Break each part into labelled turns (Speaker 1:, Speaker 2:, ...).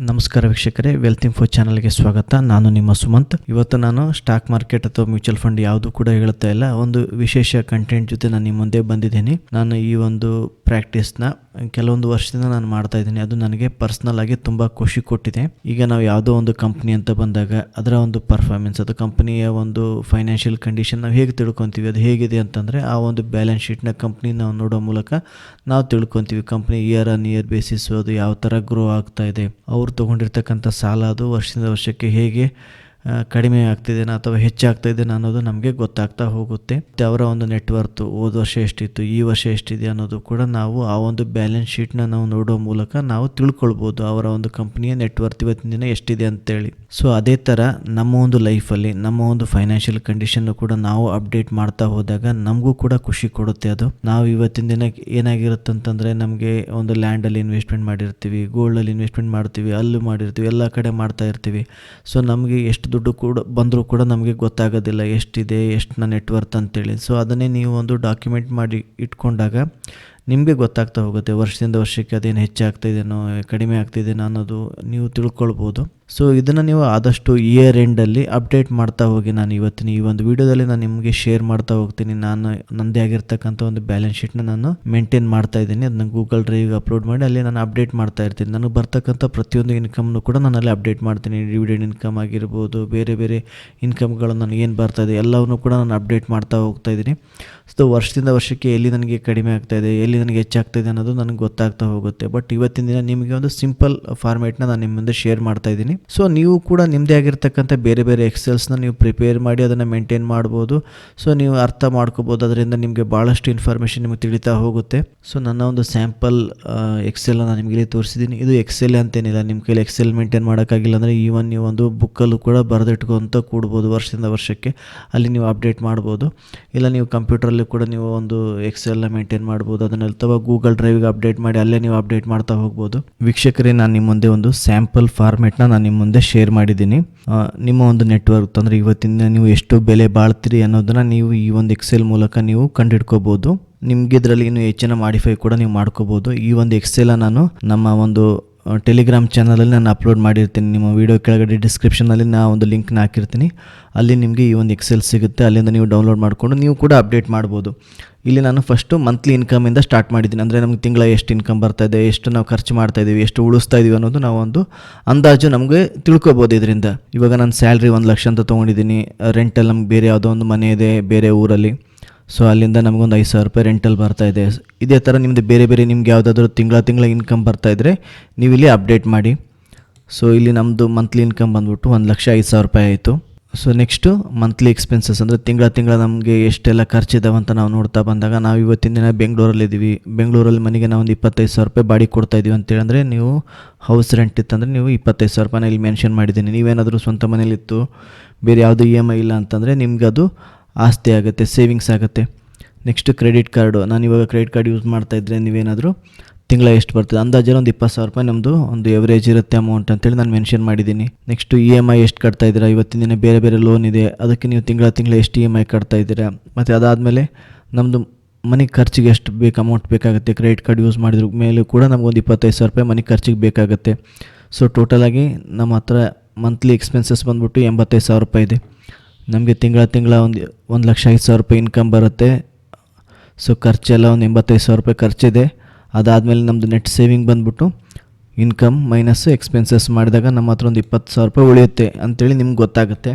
Speaker 1: ನಮಸ್ಕಾರ ವೀಕ್ಷಕರೇ, wealth info ಚಾನಲ್ಗೆ ಸ್ವಾಗತ. ನಾನು ನಿಮ್ಮ ಸುಮಂತ್. ಇವತ್ತು ನಾನು ಸ್ಟಾಕ್ ಮಾರ್ಕೆಟ್ ಅಥವಾ ಮ್ಯೂಚುವಲ್ ಫಂಡ್ ಯಾವುದು ಕೂಡ ಹೇಳುತ್ತಾ ಇಲ್ಲ, ಒಂದು ವಿಶೇಷ ಕಂಟೆಂಟ್ ಜೊತೆ ನಾನು ನಿಮ್ಮ ಮುಂದೆ ಬಂದಿದ್ದೀನಿ. ನಾನು ಈ ಒಂದು ಪ್ರಾಕ್ಟೀಸ್ನ ಕೆಲವೊಂದು ವರ್ಷದಿಂದ ನಾನು ಮಾಡ್ತಾ ಇದ್ದೀನಿ. ಅದು ನನಗೆ ಪರ್ಸ್ನಲ್ ಆಗಿ ತುಂಬ ಖುಷಿ ಕೊಟ್ಟಿದೆ. ಈಗ ನಾವು ಯಾವುದೋ ಒಂದು ಕಂಪ್ನಿ ಅಂತ ಬಂದಾಗ ಅದರ ಒಂದು ಪರ್ಫಾರ್ಮೆನ್ಸ್, ಅದು ಕಂಪ್ನಿಯ ಒಂದು ಫೈನಾನ್ಷಿಯಲ್ ಕಂಡೀಷನ್ ನಾವು ಹೇಗೆ ತಿಳ್ಕೊತೀವಿ, ಅದು ಹೇಗಿದೆ ಅಂತಂದರೆ ಆ ಒಂದು ಬ್ಯಾಲೆನ್ಸ್ ಶೀಟ್ನ ಕಂಪ್ನಿ ನಾವು ನೋಡೋ ಮೂಲಕ ನಾವು ತಿಳ್ಕೊತೀವಿ. Company year on year basis ಅದು ಯಾವ ಥರ ಗ್ರೋ ಆಗ್ತಾ ಇದೆ, ಅವ್ರು ತೊಗೊಂಡಿರ್ತಕ್ಕಂಥ ಸಾಲ ಅದು ವರ್ಷದಿಂದ ವರ್ಷಕ್ಕೆ ಹೇಗೆ ಕಡಿಮೆ ಆಗ್ತಿದೆ ಅಥವಾ ಹೆಚ್ಚಾಗ್ತಾಯಿದೆ ಅನ್ನೋದು ನಮಗೆ ಗೊತ್ತಾಗ್ತಾ ಹೋಗುತ್ತೆ. ಅವರ ಒಂದು ನೆಟ್ವರ್ತು ಹೋದ ವರ್ಷ ಎಷ್ಟಿತ್ತು, ಈ ವರ್ಷ ಎಷ್ಟಿದೆ ಅನ್ನೋದು ಕೂಡ ನಾವು ಆ ಒಂದು ಬ್ಯಾಲೆನ್ಸ್ ಶೀಟ್ನ ನಾವು ನೋಡೋ ಮೂಲಕ ನಾವು ತಿಳ್ಕೊಳ್ಬೋದು ಅವರ ಒಂದು ಕಂಪ್ನಿಯ ನೆಟ್ವರ್ತ್ ಇವತ್ತಿನ ದಿನ ಎಷ್ಟಿದೆ ಅಂತೇಳಿ. ಸೊ ಅದೇ ಥರ ನಮ್ಮ ಒಂದು ಲೈಫಲ್ಲಿ ನಮ್ಮ ಒಂದು ಫೈನಾನ್ಷಿಯಲ್ ಕಂಡೀಷನ್ನು ಕೂಡ ನಾವು ಅಪ್ಡೇಟ್ ಮಾಡ್ತಾ ಹೋದಾಗ ನಮಗೂ ಕೂಡ ಖುಷಿ ಕೊಡುತ್ತೆ. ಅದು ನಾವು ಇವತ್ತಿನ ದಿನ ಏನಾಗಿರುತ್ತೆ ಅಂತಂದರೆ, ನಮಗೆ ಒಂದು ಲ್ಯಾಂಡಲ್ಲಿ ಇನ್ವೆಸ್ಟ್ಮೆಂಟ್ ಮಾಡಿರ್ತೀವಿ, ಗೋಲ್ಡಲ್ಲಿ ಇನ್ವೆಸ್ಟ್ಮೆಂಟ್ ಮಾಡ್ತೀವಿ, ಅಲ್ಲೂ ಮಾಡಿರ್ತೀವಿ, ಎಲ್ಲ ಕಡೆ ಮಾಡ್ತಾ ಇರ್ತೀವಿ. ಸೊ ನಮಗೆ ಎಷ್ಟು ದುಡ್ಡು ಕೂಡ ಬಂದರೂ ಕೂಡ ನಮಗೆ ಗೊತ್ತಾಗೋದಿಲ್ಲ ಎಷ್ಟಿದೆ, ಎಷ್ಟು ನನ್ನ ನೆಟ್ವರ್ತ್ ಅಂತೇಳಿ. ಸೊ ಅದನ್ನೇ ನೀವು ಒಂದು ಡಾಕ್ಯುಮೆಂಟ್ ಮಾಡಿ ಇಟ್ಕೊಂಡಾಗ ನಿಮಗೆ ಗೊತ್ತಾಗ್ತಾ ಹೋಗುತ್ತೆ ವರ್ಷದಿಂದ ವರ್ಷಕ್ಕೆ ಅದೇನು ಹೆಚ್ಚಾಗ್ತಾಯಿದೇನೋ ಕಡಿಮೆ ಆಗ್ತಿದೇನೋ ಅನ್ನೋದು ನೀವು ತಿಳ್ಕೊಳ್ಬೋದು. ಸೊ ಇದನ್ನು ನೀವು ಆದಷ್ಟು ಇಯರ್ ಎಂಡಲ್ಲಿ ಅಪ್ಡೇಟ್ ಮಾಡ್ತಾ ಹೋಗಿ. ನಾನು ಇವತ್ತಿನ ಈ ಒಂದು ವಿಡಿಯೋದಲ್ಲಿ ನಾನು ನಿಮಗೆ ಶೇರ್ ಮಾಡ್ತಾ ಹೋಗ್ತೀನಿ. ನಾನು ನನ್ನದೇ ಆಗಿರ್ತಕ್ಕಂಥ ಒಂದು ಬ್ಯಾಲೆನ್ಸ್ ಶೀಟ್ನ ನಾನು ಮೇಂಟೈನ್ ಮಾಡ್ತಾ ಇದ್ದೀನಿ. ಅದನ್ನ ಗೂಗಲ್ ಡ್ರೈವ್ಗೆ ಅಪ್ಲೋಡ್ ಮಾಡಿ ಅಲ್ಲಿ ನಾನು ಅಪ್ಡೇಟ್ ಮಾಡ್ತಾ ಇರ್ತೀನಿ. ನನಗೆ ಬರ್ತಕ್ಕಂಥ ಪ್ರತಿಯೊಂದು ಇನ್ಕಮ್ನು ಕೂಡ ನಾನು ಅಲ್ಲಿ ಅಪ್ಡೇಟ್ ಮಾಡ್ತೀನಿ. ಡಿವಿಡೆಂಡ್ ಇನ್ಕಮ್ ಆಗಿರ್ಬೋದು, ಬೇರೆ ಬೇರೆ ಇನ್ಕಮ್ಗಳು ನನಗೇನು ಬರ್ತಾಯಿದೆ ಎಲ್ಲವನ್ನೂ ಕೂಡ ನಾನು ಅಪ್ಡೇಟ್ ಮಾಡ್ತಾ ಹೋಗ್ತಾ ಇದ್ದೀನಿ. ಸೊ ವರ್ಷದಿಂದ ವರ್ಷಕ್ಕೆ ಎಲ್ಲಿ ನನಗೆ ಕಡಿಮೆ ಆಗ್ತಾಯಿದೆ, ಎಲ್ಲಿ ನನಗೆ ಹೆಚ್ಚಾಗ್ತಾಯಿದೆ ಅನ್ನೋದು ನನಗೆ ಗೊತ್ತಾಗ್ತಾ ಹೋಗುತ್ತೆ. ಬಟ್ ಇವತ್ತಿನ ದಿನ ನಿಮಗೆ ಒಂದು ಸಿಂಪಲ್ ಫಾರ್ಮೇಟ್ನ ನಾನು ನಿಮ್ಮ ಮುಂದೆ ಶೇರ್ ಮಾಡ್ತಾ ಇದ್ದೀನಿ. ಸೊ ನೀವು ಕೂಡ ನಿಮ್ಮದೇ ಆಗಿರ್ತಕ್ಕಂಥ ಬೇರೆ ಬೇರೆ ಎಕ್ಸೆಲ್ಸ್ನ ನೀವು ಪ್ರಿಪೇರ್ ಮಾಡಿ ಅದನ್ನು ಮೇಂಟೈನ್ ಮಾಡ್ಬೋದು. ಸೊ ನೀವು ಅರ್ಥ ಮಾಡ್ಕೋಬೋದು, ಅದರಿಂದ ನಿಮಗೆ ಭಾಳಷ್ಟು ಇನ್ಫಾರ್ಮೇಷನ್ ನಿಮಗೆ ತಿಳಿತಾ ಹೋಗುತ್ತೆ. ಸೊ ನನ್ನ ಒಂದು ಸ್ಯಾಂಪಲ್ ಎಕ್ಸೆಲ್ ನಾನು ನಿಮಗೆ ಇಲ್ಲಿ ತೋರಿಸಿದ್ದೀನಿ. ಇದು ಎಕ್ಸೆಲ್ ಅಂತೇನಿಲ್ಲ, ನಿಮ್ಮ ಕೈಲಿ ಎಕ್ಸೆಲ್ ಮೇಂಟೈನ್ ಮಾಡೋಕ್ಕಾಗಿಲ್ಲ ಅಂದರೆ ಈವನ್ ನೀವು ಒಂದು ಬುಕ್ಕಲ್ಲೂ ಕೂಡ ಬರೆದಿಟ್ಕೊಂತ ಕೂಡ್ಬೋದು. ವರ್ಷದಿಂದ ವರ್ಷಕ್ಕೆ ಅಲ್ಲಿ ನೀವು ಅಪ್ಡೇಟ್ ಮಾಡ್ಬೋದು. ಇಲ್ಲ ನೀವು ಕಂಪ್ಯೂಟ್ರಲ್ಲಿ ಕೂಡ ನೀವು ಒಂದು ಎಕ್ಸೆಲ್ನ ಮೇಂಟೈನ್ ಮಾಡ್ಬೋದು. ಅದನ್ನು ಅಥವಾ ಗೂಗಲ್ ಡ್ರೈವ್ಗೆ ಅಪ್ಡೇಟ್ ಮಾಡಿ ಅಲ್ಲೇ ನೀವು ಅಪ್ಡೇಟ್ ಮಾಡ್ತಾ ಹೋಗ್ಬೋದು. ವೀಕ್ಷಕರೇ, ನಾನು ನಿಮ್ಮ ಮುಂದೆ ಒಂದು ಸ್ಯಾಂಪಲ್ ಫಾರ್ಮೆಟ್ನ ನಾನು ನಿಮ್ಮ ಮುಂದೆ ಶೇರ್ ಮಾಡಿದ್ದೀನಿ. ನಿಮ್ಮ ಒಂದು ನೆಟ್ವರ್ಕ್ ಅಂದರೆ ಇವತ್ತಿನ ನೀವು ಎಷ್ಟು ಬೆಲೆ ಬಾಳ್ತೀರಿ ಅನ್ನೋದನ್ನು ನೀವು ಈ ಒಂದು ಎಕ್ಸೆಲ್ ಮೂಲಕ ನೀವು ಕಂಡುಹಿಡ್ಕೋಬೋದು. ನಿಮಗೆ ಇದರಲ್ಲಿ ಇನ್ನೂ ಹೆಚ್ಚಿನ ಮಾಡಿಫೈ ಕೂಡ ನೀವು ಮಾಡ್ಕೋಬೋದು. ಈ ಒಂದು ಎಕ್ಸೆಲ್ ನಾನು ನಮ್ಮ ಒಂದು ಟೆಲಿಗ್ರಾಮ್ ಚಾನಲಲ್ಲಿ ನಾನು ಅಪ್ಲೋಡ್ ಮಾಡಿರ್ತೀನಿ. ನಿಮ್ಮ ವೀಡಿಯೋ ಕೆಳಗಡೆ ಡಿಸ್ಕ್ರಿಪ್ಷನಲ್ಲಿ ನಾನು ಒಂದು ಲಿಂಕ್ನ ಹಾಕಿರ್ತೀನಿ. ಅಲ್ಲಿ ನಿಮಗೆ ಈ ಒಂದು ಎಕ್ಸೆಲ್ ಸಿಗುತ್ತೆ. ಅಲ್ಲಿಂದ ನೀವು ಡೌನ್ಲೋಡ್ ಮಾಡಿಕೊಂಡು ನೀವು ಕೂಡ ಅಪ್ಡೇಟ್ ಮಾಡ್ಬೋದು. ಇಲ್ಲಿ ನಾನು ಫಸ್ಟು ಮಂತ್ಲಿ ಇನ್ಕಮಿಂದ ಸ್ಟಾರ್ಟ್ ಮಾಡಿದ್ದೀನಿ. ಅಂದರೆ ನಮಗೆ ತಿಂಗಳ ಎಷ್ಟು ಇನ್ಕಮ್ ಬರ್ತಾಯಿದೆ, ಎಷ್ಟು ನಾವು ಖರ್ಚು ಮಾಡ್ತಾಯಿದ್ದೀವಿ, ಎಷ್ಟು ಉಳಿಸ್ತಾ ಇದ್ದೀವಿ ಅನ್ನೋದು ನಾವು ಒಂದು ಅಂದಾಜು ನಮಗೆ ತಿಳ್ಕೊಬೋದು ಇದರಿಂದ. ಇವಾಗ ನಾನು ಸ್ಯಾಲ್ರಿ 1 ಲಕ್ಷ ಅಂತ ತೊಗೊಂಡಿದ್ದೀನಿ. ರೆಂಟಲ್ಲಿ ನಮ್ಗೆ ಬೇರೆ ಯಾವುದೋ ಒಂದು ಮನೆ ಇದೆ ಬೇರೆ ಊರಲ್ಲಿ. ಸೊ ಅಲ್ಲಿಂದ ನಮಗೊಂದು 5,000 ರೂಪಾಯಿ ರೆಂಟಲ್ ಬರ್ತಾಯಿದೆ. ಇದೇ ಥರ ನಿಮ್ಮದು ಬೇರೆ ಬೇರೆ ನಿಮ್ಗೆ ಯಾವುದಾದ್ರೂ ತಿಂಗಳ ಇನ್ಕಮ್ ಬರ್ತಾಯಿದ್ರೆ ನೀವು ಇಲ್ಲಿ ಅಪ್ಡೇಟ್ ಮಾಡಿ. ಸೊ ಇಲ್ಲಿ ನಮ್ಮದು ಮಂತ್ಲಿ ಇನ್ಕಮ್ ಬಂದ್ಬಿಟ್ಟು 1,05,000 ರೂಪಾಯಿ ಆಯಿತು. ಸೊ ನೆಕ್ಸ್ಟು ಮಂತ್ಲಿ ಎಕ್ಸ್ಪೆನ್ಸಸ್ ಅಂದರೆ ತಿಂಗಳ ನಮಗೆ ಎಷ್ಟೆಲ್ಲ ಖರ್ಚಿದಾವೆ ಅಂತ ನಾವು ನೋಡ್ತಾ ಬಂದಾಗ, ನಾವು ಇವತ್ತಿನ ದಿನ ಬೆಂಗಳೂರಲ್ಲಿದ್ದೀವಿ. ಬೆಂಗಳೂರಲ್ಲಿ ಮನೆಗೆ ನಾವು ಒಂದು 25,000 ರೂಪಾಯಿ ಬಾಡಿಗೆ ಕೊಡ್ತಾಯಿದ್ದೀವಿ ಅಂತೇಳಂದರೆ, ನೀವು ಹೌಸ್ ರೆಂಟ್ ಇತ್ತಂದರೆ ನೀವು 25,000 ರೂಪಾಯಿನ ಇಲ್ಲಿ ಮೆನ್ಷನ್ ಮಾಡಿದ್ದೀನಿ. ನೀವೇನಾದರೂ ಸ್ವಂತ ಮನೇಲಿತ್ತು ಬೇರೆ ಯಾವುದೂ EMI ಇಲ್ಲ ಅಂತಂದರೆ ನಿಮ್ಗೆ ಅದು ಆಸ್ತಿ ಆಗುತ್ತೆ, ಸೇವಿಂಗ್ಸ್ ಆಗುತ್ತೆ. Next credit card. ನಾನು ಇವಾಗ ಕ್ರೆಡಿಟ್ ಕಾರ್ಡ್ ಯೂಸ್ ಮಾಡ್ತಾಯಿದ್ರೆ ನೀವೇನಾದರೂ ತಿಂಗಳ ಎಷ್ಟು ಬರ್ತದೆ ಅಂದಾಜಲ್ಲಿ ಒಂದು 20,000 ರೂಪಾಯಿ ನಮ್ಮದು ಒಂದು ಎವರೇಜ್ ಇರುತ್ತೆ ಅಮೌಂಟ್ ಅಂತೇಳಿ ನಾನು ಮೆನ್ಷನ್ ಮಾಡಿದ್ದೀನಿ. ನೆಕ್ಸ್ಟು EMI ಎಷ್ಟು ಕಟ್ತಾ ಇದ್ದೀರಾ, ಇವತ್ತಿನ ದಿನ ಬೇರೆ ಬೇರೆ ಲೋನ್ ಇದೆ ಅದಕ್ಕೆ ನೀವು ತಿಂಗಳ ಎಷ್ಟು EMI ಕಟ್ತಾ ಇದ್ದೀರಾ. ಮತ್ತು ಅದಾದಮೇಲೆ ನಮ್ಮದು ಮನೆ ಖರ್ಚಿಗೆ ಎಷ್ಟು ಅಮೌಂಟ್ ಬೇಕಾಗುತ್ತೆ. ಕ್ರೆಡಿಟ್ ಕಾರ್ಡ್ ಯೂಸ್ ಮಾಡಿದ್ರ ಮೇಲೆ ಕೂಡ ನಮಗೊಂದು 25,000 ರೂಪಾಯಿ ಮನೆ ಖರ್ಚಿಗೆ ಬೇಕಾಗುತ್ತೆ. ಸೊ ಟೋಟಲಾಗಿ ನಮ್ಮ ಹತ್ರ ಮಂತ್ಲಿ ಎಕ್ಸ್ಪೆನ್ಸಸ್ ಬಂದ್ಬಿಟ್ಟು 85,000 ರೂಪಾಯಿ ಇದೆ. ನಮಗೆ ತಿಂಗಳ ಒಂದು 1,05,000 ರೂಪಾಯಿ ಇನ್ಕಮ್ ಬರುತ್ತೆ. ಸೊ ಖರ್ಚೆಲ್ಲ ಒಂದು 85,000 ರೂಪಾಯಿ ಖರ್ಚಿದೆ. ಅದಾದಮೇಲೆ ನಮ್ಮದು ನೆಟ್ ಸೇವಿಂಗ್ ಬಂದ್ಬಿಟ್ಟು ಇನ್ಕಮ್ ಮೈನಸ್ಸು ಎಕ್ಸ್ಪೆನ್ಸಸ್ ಮಾಡಿದಾಗ ನಮ್ಮ ಹತ್ರ ಒಂದು 20,000 ರೂಪಾಯಿ ಉಳಿಯುತ್ತೆ ಅಂಥೇಳಿ ನಿಮ್ಗೆ ಗೊತ್ತಾಗುತ್ತೆ.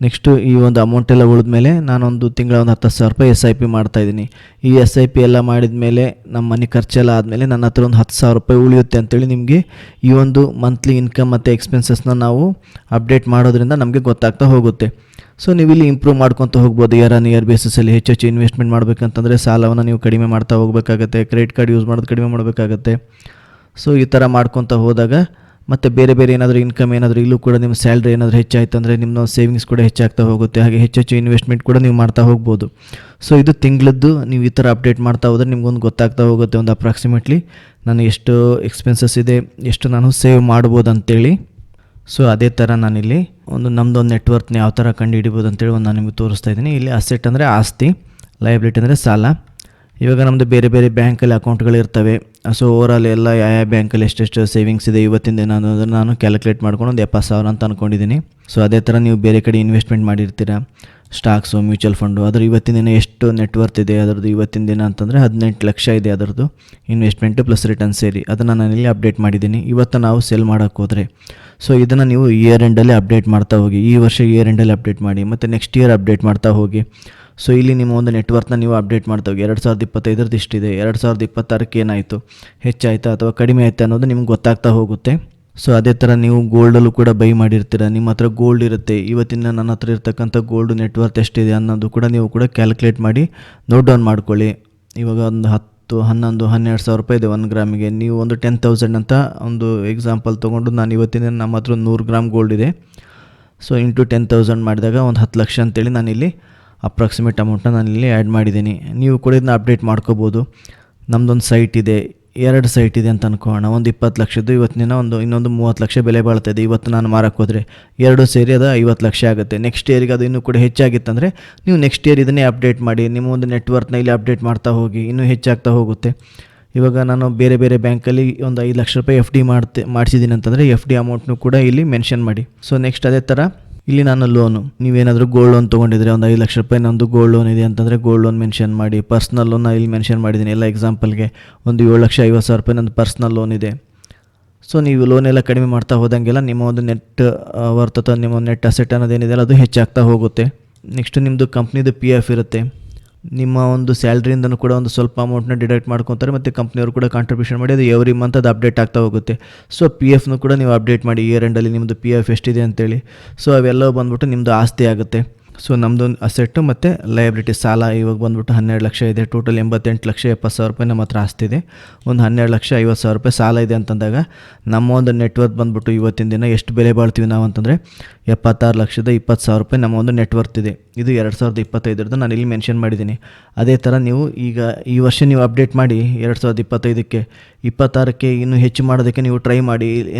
Speaker 1: ನೆಕ್ಸ್ಟು ಈ ಒಂದು ಅಮೌಂಟೆಲ್ಲ ಉಳಿದ್ಮೇಲೆ ನಾನೊಂದು ತಿಂಗಳ ಒಂದು 10,000 ರೂಪಾಯಿ SIP ಮಾಡ್ತಾಯಿದ್ದೀನಿ. ಈ SIP ಎಲ್ಲ ಮಾಡಿದ ಮೇಲೆ ನಮ್ಮ ಮನೆ ಖರ್ಚೆಲ್ಲ ಆದಮೇಲೆ ನನ್ನ ಹತ್ರ ಒಂದು 10,000 ರೂಪಾಯಿ ಉಳಿಯುತ್ತೆ ಅಂತೇಳಿ ನಿಮಗೆ ಈ ಒಂದು ಮಂತ್ಲಿ ಇನ್ಕಮ್ ಮತ್ತು ಎಕ್ಸ್ಪೆನ್ಸಸ್ನ ನಾವು ಅಪ್ಡೇಟ್ ಮಾಡೋದ್ರಿಂದ ನಮಗೆ ಗೊತ್ತಾಗ್ತಾ ಹೋಗುತ್ತೆ. ಸೊ ನೀವು ಇಲ್ಲಿ ಇಂಪ್ರೂವ್ ಮಾಡ್ಕೊತ ಹೋಗ್ಬೋದು. ಇಯರ್ ಆನ್ ಇಯರ್ ಬೇಸಿಸಲ್ಲಿ ಹೆಚ್ಚು ಇನ್ವೆಸ್ಟ್ಮೆಂಟ್ ಮಾಡಬೇಕಂತಂದರೆ ಸಾಲವನ್ನು ನೀವು ಕಡಿಮೆ ಮಾಡ್ತಾ ಹೋಗಬೇಕಾಗತ್ತೆ. ಕ್ರೆಡಿಟ್ ಕಾರ್ಡ್ ಯೂಸ್ ಮಾಡೋದು ಕಡಿಮೆ ಮಾಡಬೇಕಾಗತ್ತೆ. ಸೊ ಈ ಥರ ಮಾಡ್ಕೊತ ಹೋದಾಗ ಮತ್ತು ಬೇರೆ ಬೇರೆ ಏನಾದರೂ ಇನ್ಕಮ್ ಏನಾದರೂ ಇಲ್ಲೂ ಕೂಡ ನಿಮ್ಮ ಸ್ಯಾಲ್ರಿ ಏನಾದರೂ ಹೆಚ್ಚಾಯಿತು ಅಂದರೆ ನಿಮ್ಮ ಸೇವಿಂಗ್ಸ್ ಕೂಡ ಹೆಚ್ಚಾಗ್ತಾ ಹೋಗುತ್ತೆ. ಹಾಗೆ ಹೆಚ್ಚು ಇನ್ವೆಸ್ಟ್ಮೆಂಟ್ ಕೂಡ ನೀವು ಮಾಡ್ತಾ ಹೋಗ್ಬೋದು. ಸೊ ಇದು ತಿಂಗಳದ್ದು ನೀವು ಈ ಥರ ಅಪ್ಡೇಟ್ ಮಾಡ್ತಾ ಹೋದರೆ ನಿಮ್ಗೊಂದು ಗೊತ್ತಾಗ್ತಾ ಹೋಗುತ್ತೆ ಒಂದು ಅಪ್ರಾಕ್ಸಿಮೇಟ್ಲಿ ನಾನು ಎಷ್ಟು ಎಕ್ಸ್ಪೆನ್ಸಸ್ ಇದೆ, ಎಷ್ಟು ನಾನು ಸೇವ್ ಮಾಡ್ಬೋದು ಅಂತೇಳಿ. ಸೊ ಅದೇ ಥರ ನಾನಿಲ್ಲಿ ನಮ್ಮದು ನೆಟ್ವರ್ಕ್ನ ಯಾವ ಥರ ಕಂಡು ಹಿಡಿಬೋದು ಅಂತೇಳಿ ನಾನು ನಿಮಗೆ ತೋರಿಸ್ತಾ ಇದ್ದೀನಿ. ಇಲ್ಲಿ ಅಸೆಟ್ ಅಂದರೆ ಆಸ್ತಿ, ಲಯಬಿಲಿಟಿ ಅಂದರೆ ಸಾಲ, ಇವಾಗ ನಮ್ಮದು ಬೇರೆ ಬೇರೆ ಬ್ಯಾಂಕಲ್ಲಿ ಅಕೌಂಟ್ಗಳಿರ್ತವೆ. ಸೊ ಓವರಾಲ್ ಎಲ್ಲ ಯಾವ ಬ್ಯಾಂಕಲ್ಲಿ ಎಷ್ಟೆಷ್ಟು ಸೇವಿಂಗ್ಸ್ ಇದೆ ಇವತ್ತಿನ ದಿನ ಅನ್ನೋದನ್ನು ನಾನು ಕ್ಯಾಲ್ಕುಲೇಟ್ ಮಾಡ್ಕೊಂಡು ಒಂದು 70,000 ಅಂತ ಅಂದ್ಕೊಂಡಿದ್ದೀನಿ. ಸೊ ಅದೇ ಥರ ನೀವು ಬೇರೆ ಕಡೆ ಇನ್ವೆಸ್ಟ್ಮೆಂಟ್ ಮಾಡಿರ್ತೀರ, ಸ್ಟಾಕ್ಸು, ಮ್ಯೂಚುವಲ್ ಫಂಡು, ಅದ್ರ ಇವತ್ತಿನ ದಿನ ಎಷ್ಟು ನೆಟ್ವರ್ತ್ ಇದೆ ಅದರದ್ದು ಇವತ್ತಿನ ದಿನ ಅಂತಂದರೆ 18 ಲಕ್ಷ ಇದೆ ಅದರದ್ದು ಇನ್ವೆಸ್ಟ್ಮೆಂಟು ಪ್ಲಸ್ ರಿಟರ್ನ್ ಸೇರಿ. ಅದನ್ನು ನಾನಿಲ್ಲಿ ಅಪ್ಡೇಟ್ ಮಾಡಿದ್ದೀನಿ. ಇವತ್ತು ನಾವು ಸೆಲ್ ಮಾಡೋಕ್ಕೆ ಹೋದರೆ ಸೊ ಇದನ್ನು ನೀವು ಇಯರ್ ಎಂಡಲ್ಲಿ ಅಪ್ಡೇಟ್ ಮಾಡ್ತಾ ಹೋಗಿ, ಈ ವರ್ಷ ಇಯರ್ ಎಂಡಲ್ಲಿ ಅಪ್ಡೇಟ್ ಮಾಡಿ, ಮತ್ತು ನೆಕ್ಸ್ಟ್ ಇಯರ್ ಅಪ್ಡೇಟ್ ಮಾಡ್ತಾ ಹೋಗಿ. ಸೊ ಇಲ್ಲಿ ನಿಮ್ಮ ಒಂದು ನೆಟ್ವರ್ಕ್ನ ನೀವು ಅಪ್ಡೇಟ್ ಮಾಡ್ತಾ ಹೋಗಿ. 2025 ಇಷ್ಟಿದೆ, 2026 ಏನಾಯಿತು, ಹೆಚ್ಚಾಯಿತಾ ಅಥವಾ ಕಡಿಮೆ ಆಯಿತಾ ಅನ್ನೋದು ನಿಮ್ಗೆ ಗೊತ್ತಾಗ್ತಾ ಹೋಗುತ್ತೆ. ಸೊ ಅದೇ ಥರ ನೀವು ಗೋಲ್ಡಲ್ಲೂ ಕೂಡ ಬೈ ಮಾಡಿರ್ತೀರ, ನಿಮ್ಮ ಹತ್ರ ಗೋಲ್ಡ್ ಇರುತ್ತೆ. ಇವತ್ತಿನ ನನ್ನ ಹತ್ರ ಇರ್ತಕ್ಕಂಥ ಗೋಲ್ಡ್ ನೆಟ್ವರ್ತ್ ಎಷ್ಟಿದೆ ಅನ್ನೋದು ಕೂಡ ನೀವು ಕೂಡ ಕ್ಯಾಲ್ಕುಲೇಟ್ ಮಾಡಿ ನೋಟ್ ಡೌನ್ ಮಾಡ್ಕೊಳ್ಳಿ. ಇವಾಗ ಒಂದು 10, 11, 12 ಸಾವಿರ ರೂಪಾಯಿ ಇದೆ 1 ಗ್ರಾಮಿಗೆ. ನೀವು ಒಂದು 10,000 ಅಂತ ಒಂದು ಎಕ್ಸಾಂಪಲ್ ತೊಗೊಂಡು, ನಾನು ಇವತ್ತಿನ ನಮ್ಮ ಹತ್ರ 100 ಗ್ರಾಮ್ ಗೋಲ್ಡ್ ಇದೆ. ಸೊ ಇಂಟು 10,000 ಮಾಡಿದಾಗ ಒಂದು 10 ಲಕ್ಷ ಅಂತೇಳಿ ನಾನಿಲ್ಲಿ ಅಪ್ರಾಕ್ಸಿಮೇಟ್ ಅಮೌಂಟ್ನ ನಾನಿಲ್ಲಿ ಆ್ಯಡ್ ಮಾಡಿದ್ದೀನಿ. ನೀವು ಕೂಡ ಇದನ್ನ ಅಪ್ಡೇಟ್ ಮಾಡ್ಕೋಬೋದು. ನಮ್ಮದೊಂದು ಸೈಟ್ ಇದೆ, 2 ಸೈಟ್ ಇದೆ ಅಂತ ಅನ್ಕೋಣ. ಒಂದು 20 ಲಕ್ಷದ್ದು ಇವತ್ತಿನ ಇನ್ನೊಂದು 30 ಲಕ್ಷ ಬೆಲೆ ಬಾಳ್ತಾಯಿದೆ. ಇವತ್ತು ನಾನು ಮಾರಕ್ಕೆ ಹೋದರೆ 2 ಸೇರಿ ಅದು 50 ಲಕ್ಷ ಆಗುತ್ತೆ. ನೆಕ್ಸ್ಟ್ ಇಯರಿಗೆ ಅದು ಇನ್ನೂ ಕೂಡ ಹೆಚ್ಚಾಗಿತ್ತಂದರೆ ನೀವು ನೆಕ್ಸ್ಟ್ ಇಯರ್ ಇದನ್ನೇ ಅಪ್ಡೇಟ್ ಮಾಡಿ, ನಿಮ್ಮ ಒಂದು ನೆಟ್ವರ್ಕ್ನ ಇಲ್ಲಿ ಅಪ್ಡೇಟ್ ಮಾಡ್ತಾ ಹೋಗಿ, ಇನ್ನೂ ಹೆಚ್ಚಾಗ್ತಾ ಹೋಗುತ್ತೆ. ಇವಾಗ ನಾನು ಬೇರೆ ಬೇರೆ ಬ್ಯಾಂಕಲ್ಲಿ ಒಂದು 5 ಲಕ್ಷ ರೂಪಾಯಿ FD ಮಾಡಿಸಿದ್ದೀನಿ ಅಂತಂದರೆ FD ಅಮೌಂಟ್ನು ಕೂಡ ಇಲ್ಲಿ ಮೆನ್ಷನ್ ಮಾಡಿ. ಸೊ ನೆಕ್ಸ್ಟ್ ಅದೇ ಥರ ಇಲ್ಲಿ ನಾನು ಲೋನು, ನೀವೇನಾದರೂ ಗೋಲ್ಡ್ ಲೋನ್ ತೊಗೊಂಡಿದ್ರೆ ಒಂದು 5 ಲಕ್ಷ ರೂಪಾಯಿ ನಂದು ಗೋಲ್ಡ್ ಲೋನ್ ಇದೆ ಅಂತಂದರೆ ಗೋಲ್ಡ್ ಲೋನ್ ಮೆನ್ಷನ್ ಮಾಡಿ. ಪರ್ಸ್ನಲ್ ಲೋನ್ನ ಇಲ್ಲಿ ಮೆನ್ಷನ್ ಮಾಡಿದ್ದೀನಿ. ಎಲ್ಲ ಎಕ್ಸಾಂಪಲ್ಗೆ ಒಂದು 7,50,000 ರೂಪಾಯಿ ನಂದು ಪರ್ಸ್ನಲ್ ಲೋನ್ ಇದೆ. ಸೊ ನೀವು ಲೋನ್ ಎಲ್ಲ ಕಡಿಮೆ ಮಾಡ್ತಾ ಹೋದಂಗೆಲ್ಲ ನಿಮ್ಮ ಒಂದು ನೆಟ್ ವರ್ತ್ ಅಥವಾ ನಿಮ್ಮ ನೆಟ್ ಅಸೆಟ್ ಅನ್ನೋದೇನಿದೆಯಲ್ಲ ಅದು ಹೆಚ್ಚಾಗ್ತಾ ಹೋಗುತ್ತೆ. ನೆಕ್ಸ್ಟು ನಿಮ್ಮದು ಕಂಪ್ನಿದು PF ಇರುತ್ತೆ. ನಿಮ್ಮ ಒಂದು ಸ್ಯಾಲ್ರಿಯಿಂದನೂ ಕೂಡ ಒಂದು ಸ್ವಲ್ಪ ಅಮೌಂಟ್ನ ಡಿಡಕ್ಟ್ ಮಾಡ್ಕೊತಾರೆ, ಮತ್ತು ಕಂಪ್ನಿಯವರು ಕೂಡ ಕಾಂಟ್ರಿಬ್ಯೂಷನ್ ಮಾಡಿ ಅದು ಎವ್ರಿ ಮಂತ್ ಅದು ಅಪ್ಡೇಟ್ ಆಗ್ತಾ ಹೋಗುತ್ತೆ. ಸೊ PFನೂ ಕೂಡ ನೀವು ಅಪ್ಡೇಟ್ ಮಾಡಿ, ಇಯರ್ ಎಂಡಲ್ಲಿ ನಿಮ್ಮದು PF ಎಷ್ಟಿದೆ ಅಂತೇಳಿ. ಸೊ ಅವೆಲ್ಲವೂ ಬಂದ್ಬಿಟ್ಟು ನಿಮ್ಮದು ಆಸ್ತಿ ಆಗುತ್ತೆ. ಸೊ ನಮ್ಮದು ಅಸೆಟ್ಟು ಮತ್ತು ಲಯಬಿಲಿಟಿ, ಸಾಲ ಇವಾಗ ಬಂದ್ಬಿಟ್ಟು 12 ಲಕ್ಷ ಇದೆ. ಟೋಟಲ್ 88,70,000 ರೂಪಾಯಿ ನಮ್ಮ ಹತ್ರ ಆಸ್ತಿ ಇದೆ. ಒಂದು 12,50,000 ರೂಪಾಯಿ ಸಾಲ ಇದೆ ಅಂತಂದಾಗ ನಮ್ಮ ಒಂದು ನೆಟ್ವರ್ತ್ ಬಂದ್ಬಿಟ್ಟು ಇವತ್ತಿನ ದಿನ ಎಷ್ಟು ಬೆಲೆ ಬಾಳ್ತೀವಿ ನಾವು ಅಂತಂದರೆ 76,20,000 ರೂಪಾಯಿ ನಮ್ಮ ಒಂದು ನೆಟ್ವರ್ತ್ ಇದೆ. ಇದು 2025 ನಾನು ಇಲ್ಲಿ ಮೆನ್ಷನ್ ಮಾಡಿದ್ದೀನಿ. ಅದೇ ಥರ ನೀವು ಈಗ ಈ ವರ್ಷ ನೀವು ಅಪ್ಡೇಟ್ ಮಾಡಿ 2025ಕ್ಕೆ 26ಕ್ಕೆ ಇನ್ನೂ ಹೆಚ್ಚು ಮಾಡೋದಕ್ಕೆ ನೀವು ಟ್ರೈ ಮಾಡಿ.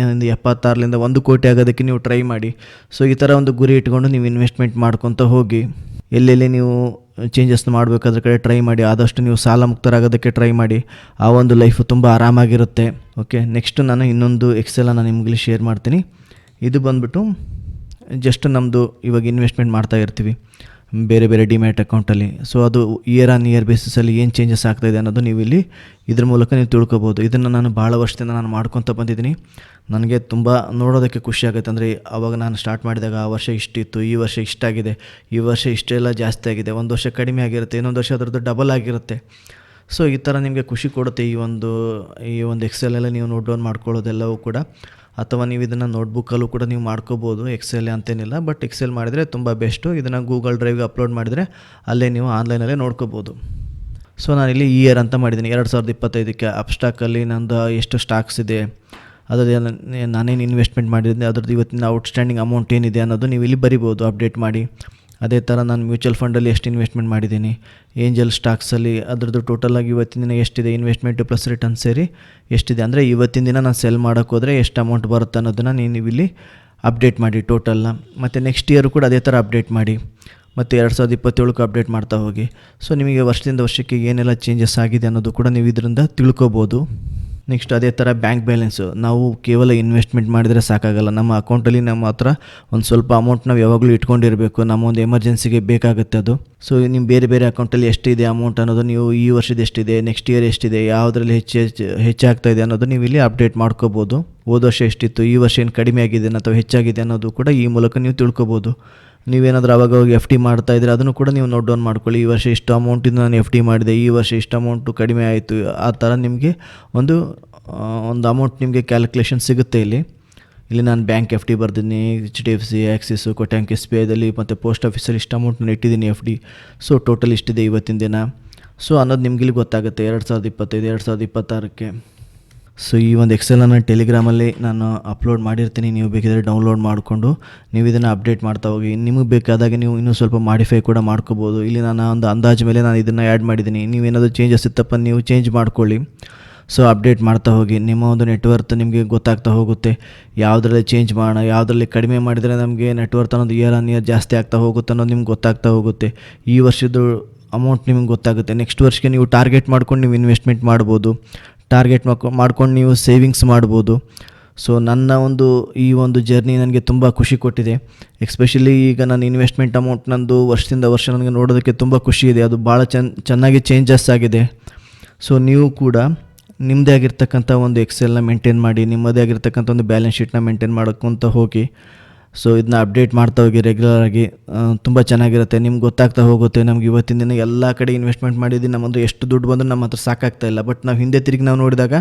Speaker 1: 76ರಿಂದ 1 ಕೋಟಿ ಆಗೋದಕ್ಕೆ ನೀವು ಟ್ರೈ ಮಾಡಿ. ಸೊ ಈ ಥರ ಒಂದು ಗುರಿ ಇಟ್ಕೊಂಡು ನೀವು ಇನ್ವೆಸ್ಟ್ಮೆಂಟ್ ಮಾಡ್ಕೊತ ಹೋಗಿ, ಎಲ್ಲೆಲ್ಲಿ ನೀವು ಚೇಂಜಸ್ನ ಮಾಡಬೇಕಾದ್ರ ಕಡೆ ಟ್ರೈ ಮಾಡಿ. ಆದಷ್ಟು ನೀವು ಸಾಲ ಮುಕ್ತರಾಗೋದಕ್ಕೆ ಟ್ರೈ ಮಾಡಿ. ಆ ಒಂದು ಲೈಫು ತುಂಬ ಆರಾಮಾಗಿರುತ್ತೆ. ಓಕೆ, ನೆಕ್ಸ್ಟು ನಾನು ಇನ್ನೊಂದು ಎಕ್ಸೆಲನ್ನು ನಿಮಗೆ ಶೇರ್ ಮಾಡ್ತೀನಿ. ಇದು ಬಂದ್ಬಿಟ್ಟು ಜಸ್ಟ್ ನಮ್ಮದು ಇವಾಗ ಇನ್ವೆಸ್ಟ್ಮೆಂಟ್ ಮಾಡ್ತಾ ಇರ್ತೀವಿ ಬೇರೆ ಬೇರೆ ಡಿಮ್ಯಾಟ್ ಅಕೌಂಟಲ್ಲಿ. ಸೊ ಅದು ಇಯರ್ ಆನ್ ಇಯರ್ ಬೇಸಿಸಲ್ಲಿ ಏನು ಚೇಂಜಸ್ ಆಗ್ತಾಯಿದೆ ಅನ್ನೋದು ನೀವು ಇಲ್ಲಿ ಇದ್ರ ಮೂಲಕ ನೀವು ತಿಳ್ಕೊಬೋದು. ಇದನ್ನು ನಾನು ಭಾಳ ವರ್ಷದಿಂದ ನಾನು ಮಾಡ್ಕೊತ ಬಂದಿದ್ದೀನಿ. ನನಗೆ ತುಂಬ ನೋಡೋದಕ್ಕೆ ಖುಷಿ ಆಗುತ್ತೆ. ಅಂದರೆ ಆವಾಗ ನಾನು ಸ್ಟಾರ್ಟ್ ಮಾಡಿದಾಗ ಆ ವರ್ಷ ಇಷ್ಟಿತ್ತು, ಈ ವರ್ಷ ಇಷ್ಟಾಗಿದೆ, ಈ ವರ್ಷ ಇಷ್ಟೆಲ್ಲ ಜಾಸ್ತಿ ಆಗಿದೆ, ಒಂದು ವರ್ಷ ಕಡಿಮೆ ಆಗಿರುತ್ತೆ, ಇನ್ನೊಂದು ವರ್ಷ ಅದರದ್ದು ಡಬಲ್ ಆಗಿರುತ್ತೆ. ಸೊ ಈ ಥರ ನಿಮಗೆ ಖುಷಿ ಕೊಡುತ್ತೆ ಈ ಒಂದು ಎಕ್ಸೆಲೆಲ್ಲ ನೀವು ನೋಟ್ ಡೌನ್ ಮಾಡ್ಕೊಳ್ಳೋದೆಲ್ಲವೂ ಕೂಡ. ಅಥವಾ ನೀವು ಇದನ್ನು ನೋಟ್ಬುಕ್ಕಲ್ಲೂ ಕೂಡ ನೀವು ಮಾಡ್ಕೋಬೋದು, ಎಕ್ಸೆಲ್ ಅಂತೇನಿಲ್ಲ. ಬಟ್ ಎಕ್ಸೆಲ್ ಮಾಡಿದರೆ ತುಂಬ ಬೆಸ್ಟು. ಇದನ್ನು ಗೂಗಲ್ ಡ್ರೈವ್ಗೆ ಅಪ್ಲೋಡ್ ಮಾಡಿದರೆ ಅಲ್ಲೇ ನೀವು ಆನ್ಲೈನಲ್ಲೇ ನೋಡ್ಕೋಬೋದು. ಸೊ ನಾನಿಲ್ಲಿ ಇಯರ್ ಅಂತ ಮಾಡಿದ್ದೀನಿ. 2025ಕ್ಕೆ ಅಪ್ಸ್ಟಾಕಲ್ಲಿ ನಂದು ಎಷ್ಟು ಸ್ಟಾಕ್ಸ್ ಇದೆ, ಅದರಲ್ಲಿ ನಾನೇನು ಇನ್ವೆಸ್ಟ್ಮೆಂಟ್ ಮಾಡಿದ್ದೀನಿ, ಅದ್ರದ್ದು ಇವತ್ತಿನ ಔಟ್ಸ್ಟ್ಯಾಂಡಿಂಗ್ ಅಮೌಂಟ್ ಏನಿದೆ ಅನ್ನೋದು ನೀವು ಇಲ್ಲಿ ಬರಿಬೋದು ಅಪ್ಡೇಟ್ ಮಾಡಿ. ಅದೇ ಥರ ನಾನು ಮ್ಯೂಚುವಲ್ ಫಂಡಲ್ಲಿ ಎಷ್ಟು ಇನ್ವೆಸ್ಟ್ಮೆಂಟ್ ಮಾಡಿದ್ದೀನಿ, ಏಂಜಲ್ ಸ್ಟಾಕ್ಸಲ್ಲಿ ಅದರದ್ದು ಟೋಟಲಾಗಿ ಇವತ್ತಿನ ದಿನ ಎಷ್ಟಿದೆ, ಇನ್ವೆಸ್ಟ್ಮೆಂಟು ಪ್ಲಸ್ ರಿಟರ್ನ್ ಸೇರಿ ಎಷ್ಟಿದೆ, ಅಂದರೆ ಇವತ್ತಿನ ದಿನ ನಾನು ಸೆಲ್ ಮಾಡೋಕ್ಕೆ ಹೋದರೆ ಎಷ್ಟು ಅಮೌಂಟ್ ಬರುತ್ತೆ ಅನ್ನೋದನ್ನು ನೀವು ಇಲ್ಲಿ ಅಪ್ಡೇಟ್ ಮಾಡಿ ಟೋಟಲ್ನ. ಮತ್ತು ನೆಕ್ಸ್ಟ್ ಇಯರು ಕೂಡ ಅದೇ ಥರ ಅಪ್ಡೇಟ್ ಮಾಡಿ. ಮತ್ತು 2027ಕ್ಕೆ ಅಪ್ಡೇಟ್ ಮಾಡ್ತಾ ಹೋಗಿ. ಸೊ ನಿಮಗೆ ವರ್ಷದಿಂದ ವರ್ಷಕ್ಕೆ ಏನೆಲ್ಲ ಚೇಂಜಸ್ ಆಗಿದೆ ಅನ್ನೋದು ಕೂಡ ನೀವು ಇದರಿಂದ ತಿಳ್ಕೊಬೋದು. ನೆಕ್ಸ್ಟ್ ಅದೇ ಥರ ಬ್ಯಾಂಕ್ ಬ್ಯಾಲೆನ್ಸು, ನಾವು ಕೇವಲ ಇನ್ವೆಸ್ಟ್ಮೆಂಟ್ ಮಾಡಿದರೆ ಸಾಕಾಗಲ್ಲ. ನಮ್ಮ ಅಕೌಂಟಲ್ಲಿ ನಮ್ಮ ಹತ್ರ ಒಂದು ಸ್ವಲ್ಪ ಅಮೌಂಟ್ ನಾವು ಯಾವಾಗಲೂ ಇಟ್ಕೊಂಡಿರಬೇಕು. ನಮ್ಮ ಒಂದು ಎಮರ್ಜೆನ್ಸಿಗೆ ಬೇಕಾಗುತ್ತೆ ಅದು. ಸೊ ನಿಮ್ಮ ಬೇರೆ ಬೇರೆ ಅಕೌಂಟಲ್ಲಿ ಎಷ್ಟಿದೆ ಅಮೌಂಟ್ ಅನ್ನೋದು, ನೀವು ಈ ವರ್ಷದ ಎಷ್ಟಿದೆ, ನೆಕ್ಸ್ಟ್ ಇಯರ್ ಎಷ್ಟಿದೆ, ಯಾವುದರಲ್ಲಿ ಹೆಚ್ಚಾಗ್ತಾ ಇದೆ ಅನ್ನೋದು ನೀವು ಇಲ್ಲಿ ಅಪ್ಡೇಟ್ ಮಾಡ್ಕೋಬೋದು. ಹೋದ ವರ್ಷ ಎಷ್ಟಿತ್ತು, ಈ ವರ್ಷ ಏನು ಕಡಿಮೆ ಆಗಿದೆ ಅಥವಾ ಹೆಚ್ಚಾಗಿದೆ ಅನ್ನೋದು ಕೂಡ ಈ ಮೂಲಕ ನೀವು ತಿಳ್ಕೊಬೋದು. ನೀವೇನಾದರೂ ಅವಾಗ FD ಮಾಡ್ತಾಯಿದ್ರೆ ಅದನ್ನು ಕೂಡ ನೀವು ನೋಟ್ ಡೌನ್ ಮಾಡ್ಕೊಳ್ಳಿ. ಈ ವರ್ಷ ಇಷ್ಟು ಅಮೌಂಟಿಂದ ನಾನು FD ಮಾಡಿದೆ, ಈ ವರ್ಷ ಇಷ್ಟು ಅಮೌಂಟು ಕಡಿಮೆ ಆಯಿತು. ಆ ಥರ ನಿಮಗೆ ಒಂದು ಅಮೌಂಟ್ ನಿಮಗೆ ಕ್ಯಾಲ್ಕುಲೇಷನ್ ಸಿಗುತ್ತೆ ಇಲ್ಲಿ ನಾನು ಬ್ಯಾಂಕ್ FD ಬರ್ದಿದ್ದೀನಿ, HDFC, ಆ್ಯಕ್ಸಿಸು, ಕೊಟ್ಯಾಂಕ್ SBIದಲ್ಲಿ ಮತ್ತು ಪೋಸ್ಟ್ ಆಫೀಸಲ್ಲಿ ಇಷ್ಟು ಅಮೌಂಟನ್ನು ಇಟ್ಟಿದ್ದೀನಿ FD. ಸೊ ಟೋಟಲ್ ಇಷ್ಟಿದೆ ಇವತ್ತಿನ ದಿನ. ಸೊ ಅನ್ನೋದು ನಿಮ್ಗೆ ಇಲ್ಲಿ ಗೊತ್ತಾಗುತ್ತೆ 2025, 2026ಕ್ಕೆ. ಸೊ ಈ ಒಂದು ಎಕ್ಸೆಲನ್ನು ಟೆಲಿಗ್ರಾಮಲ್ಲಿ ನಾನು ಅಪ್ಲೋಡ್ ಮಾಡಿರ್ತೀನಿ. ನೀವು ಬೇಕಿದ್ರೆ ಡೌನ್ಲೋಡ್ ಮಾಡಿಕೊಂಡು ನೀವು ಇದನ್ನು ಅಪ್ಡೇಟ್ ಮಾಡ್ತಾ ಹೋಗಿ. ನಿಮಗೆ ಬೇಕಾದಾಗ ನೀವು ಇನ್ನೂ ಸ್ವಲ್ಪ ಮಾಡಿಫೈ ಕೂಡ ಮಾಡ್ಕೋಬೋದು. ಇಲ್ಲಿ ನಾನು ಒಂದು ಅಂದಾಜು ಮೇಲೆ ನಾನು ಇದನ್ನು ಆ್ಯಡ್ ಮಾಡಿದ್ದೀನಿ. ನೀವೇನಾದರೂ ಚೇಂಜಸ್ ಇತ್ತಪ್ಪ ನೀವು ಚೇಂಜ್ ಮಾಡ್ಕೊಳ್ಳಿ. ಸೊ ಅಪ್ಡೇಟ್ ಮಾಡ್ತಾ ಹೋಗಿ. ನಿಮ್ಮ ಒಂದು ನೆಟ್ವರ್ತ್ ನಿಮಗೆ ಗೊತ್ತಾಗ್ತಾ ಹೋಗುತ್ತೆ. ಯಾವುದರಲ್ಲಿ ಚೇಂಜ್ ಮಾಡೋಣ, ಯಾವುದರಲ್ಲಿ ಕಡಿಮೆ ಮಾಡಿದರೆ ನಮಗೆ ನೆಟ್ವರ್ತ್ ಅನ್ನೋದು ಇಯರ್ ಆನ್ ಇಯರ್ ಜಾಸ್ತಿ ಆಗ್ತಾ ಹೋಗುತ್ತೆ ಅನ್ನೋದು ನಿಮ್ಗೆ ಗೊತ್ತಾಗ್ತಾ ಹೋಗುತ್ತೆ. ಈ ವರ್ಷದ್ದು ಅಮೌಂಟ್ ನಿಮಗೆ ಗೊತ್ತಾಗುತ್ತೆ. ನೆಕ್ಸ್ಟ್ ವರ್ಷಕ್ಕೆ ನೀವು ಟಾರ್ಗೆಟ್ ಮಾಡ್ಕೊಂಡು ನೀವು ಇನ್ವೆಸ್ಟ್ಮೆಂಟ್ ಮಾಡ್ಬೋದು, ಟಾರ್ಗೆಟ್ ಮಾಡ್ಕೊಂಡು ನೀವು ಸೇವಿಂಗ್ಸ್ ಮಾಡ್ಬೋದು. ಸೊ ನನ್ನ ಈ ಒಂದು ಜರ್ನಿ ನನಗೆ ತುಂಬ ಖುಷಿ ಕೊಟ್ಟಿದೆ. ಎಸ್ಪೆಷಲಿ ಈಗ ನಾನು ಇನ್ವೆಸ್ಟ್ಮೆಂಟ್ ಅಮೌಂಟ್ ನಂದು ವರ್ಷದಿಂದ ವರ್ಷ ನನಗೆ ನೋಡೋದಕ್ಕೆ ತುಂಬ ಖುಷಿ ಇದೆ. ಅದು ಭಾಳ ಚೆನ್ನಾಗಿ ಚೇಂಜಸ್ ಆಗಿದೆ. ಸೊ ನೀವು ಕೂಡ ನಿಮ್ಮದೇ ಆಗಿರ್ತಕ್ಕಂಥ ಒಂದು ಎಕ್ಸೆಲ್ನ ಮೇಂಟೈನ್ ಮಾಡಿ, ನಿಮ್ಮದೇ ಆಗಿರ್ತಕ್ಕಂಥ ಒಂದು ಬ್ಯಾಲೆನ್ಸ್ ಶೀಟ್ನ ಮೇಂಟೈನ್ ಮಾಡೋಕ್ಕಂತ ಹೋಗಿ. ಸೊ ಇದನ್ನ ಅಪ್ಡೇಟ್ ಮಾಡ್ತಾ ಹೋಗಿ ರೆಗ್ಯುಲರಾಗಿ, ತುಂಬ ಚೆನ್ನಾಗಿರುತ್ತೆ. ನಿಮ್ಗೆ ಗೊತ್ತಾಗ್ತಾ ಹೋಗುತ್ತೆ, ನಮ್ಗೆ ಇವತ್ತಿನ ದಿನ ಎಲ್ಲ ಕಡೆ ಇನ್ವೆಸ್ಟ್ಮೆಂಟ್ ಮಾಡಿದ್ದೀನಿ, ನಮ್ಮದು ಎಷ್ಟು ದುಡ್ಡು ಬಂದರೂ ನಮ್ಮ ಹತ್ರ ಸಾಕಾಗ್ತಾ ಇಲ್ಲ. ಬಟ್ ನಾವು ಹಿಂದೆ ತಿರುಗಿ ನಾವು ನೋಡಿದಾಗ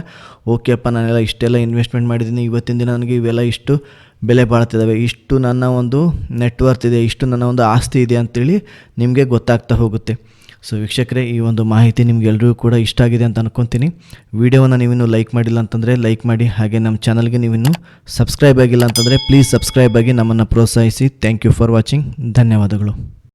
Speaker 1: ಓಕೆಪ್ಪ, ನಾನೆಲ್ಲ ಇಷ್ಟೆಲ್ಲ ಇನ್ವೆಸ್ಟ್ಮೆಂಟ್ ಮಾಡಿದ್ದೀನಿ, ಇವತ್ತಿನ ದಿನ ನನಗೆ ಇವೆಲ್ಲ ಇಷ್ಟು ಬೆಲೆ ಬಾಳ್ತಿದ್ದಾವೆ, ಇಷ್ಟು ನನ್ನ ಒಂದು ನೆಟ್ವರ್ತ್ ಇದೆ, ಇಷ್ಟು ನನ್ನ ಒಂದು ಆಸ್ತಿ ಇದೆ ಅಂತೇಳಿ ನಿಮಗೆ ಗೊತ್ತಾಗ್ತಾ ಹೋಗುತ್ತೆ. ಸೊ ವೀಕ್ಷಕರೇ, ಈ ಒಂದು ಮಾಹಿತಿ ನಿಮಗೆಲ್ಲರಿಗೂ ಕೂಡ ಇಷ್ಟ ಆಗಿದೆ ಅಂತ ಅನ್ಕೊತೀನಿ. ವಿಡಿಯೋವನ್ನು ನೀವಿನ್ನೂ ಲೈಕ್ ಮಾಡಿಲ್ಲ ಅಂತಂದರೆ ಲೈಕ್ ಮಾಡಿ. ಹಾಗೆ ನಮ್ಮ ಚಾನಲ್ಗೆ ನೀವಿನ್ನೂ ಸಬ್ಸ್ಕ್ರೈಬ್ ಆಗಿಲ್ಲ ಅಂತಂದರೆ ಪ್ಲೀಸ್ ಸಬ್ಸ್ಕ್ರೈಬ್ ಆಗಿ ನಮ್ಮನ್ನು ಪ್ರೋತ್ಸಾಹಿಸಿ. Thank you for watching. ಧನ್ಯವಾದಗಳು.